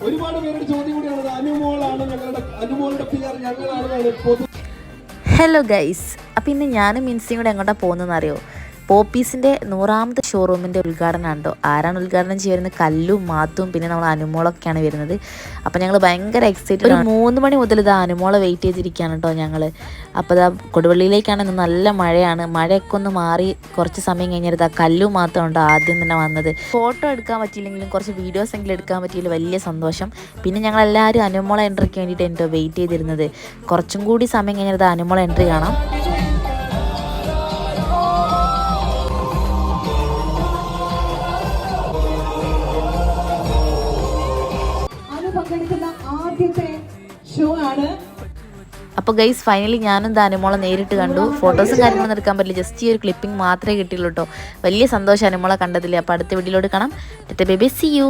ഒരുപാട് പേരുടെ ചോദ്യം കൂടിയാണ് അനുമോളാണ് ഞങ്ങളുടെ അനുമോളുടെ പിയർ ഞങ്ങളാണ്. ഹലോ ഗൈസ്, അപ്പോൾ ഇന്ന് ഞാനും മിൻസിയും കൂടെ എങ്ങോട്ടാണ് പോകുന്നതെന്ന് അറിയോ? പോപ്പീസിൻ്റെ 100ാമത്തെ ഷോറൂമിൻ്റെ ഉദ്ഘാടനം ഉണ്ടോ. ആരാണ് ഉദ്ഘാടനം ചെയ്യുന്നത്? കല്ലും മാത്തും പിന്നെ നമ്മൾ അനുമോളൊക്കെയാണ് വരുന്നത്. അപ്പോൾ ഞങ്ങൾ ഭയങ്കര എക്സൈറ്റഡ് ആണ്. 3 മണി മുതൽ ഇതാ അനുമോളെ വെയിറ്റ് ചെയ്തിരിക്കുകയാണ് കേട്ടോ ഞങ്ങൾ. അപ്പോൾ ഇതാ കൊടുവള്ളിയിലേക്കാണ് നല്ല മഴയാണ്. മഴയൊക്കെ ഒന്ന് മാറി കുറച്ച് സമയം കഴിഞ്ഞാൽ ഇതാ കല്ലും മാത്തും ഉണ്ടോ ആദ്യം തന്നെ വന്നത്. ഫോട്ടോ എടുക്കാൻ പറ്റിയില്ലെങ്കിലും കുറച്ച് വീഡിയോസ് എങ്കിലും എടുക്കാൻ പറ്റിയില്ല, വലിയ സന്തോഷം. പിന്നെ ഞങ്ങളെല്ലാവരും അനുമോളെ എൻട്രിക്ക് വേണ്ടിയിട്ട് എന്തോ വെയിറ്റ് ചെയ്തിരുന്നത്. കുറച്ചും കൂടി സമയം കഴിഞ്ഞാൽ ഇതാ അനുമോളെ എൻട്രി കാണാം. അപ്പോൾ ഗൈസ് ഫൈനലി ഞാനും അനുമോളെ നേരിട്ട് കണ്ടു. ഫോട്ടോസും കാര്യങ്ങളൊന്നും എടുക്കാൻ പറ്റില്ല, ജസ്റ്റ് ഈ ഒരു ക്ലിപ്പിംഗ് മാത്രമേ കിട്ടിയുള്ളൂ കേട്ടോ. വലിയ സന്തോഷം അനുമോളെ കണ്ടതില്ലേ. അപ്പോൾ അടുത്ത വീഡിയോയിലോട്ട് കാണാം. Baby see U.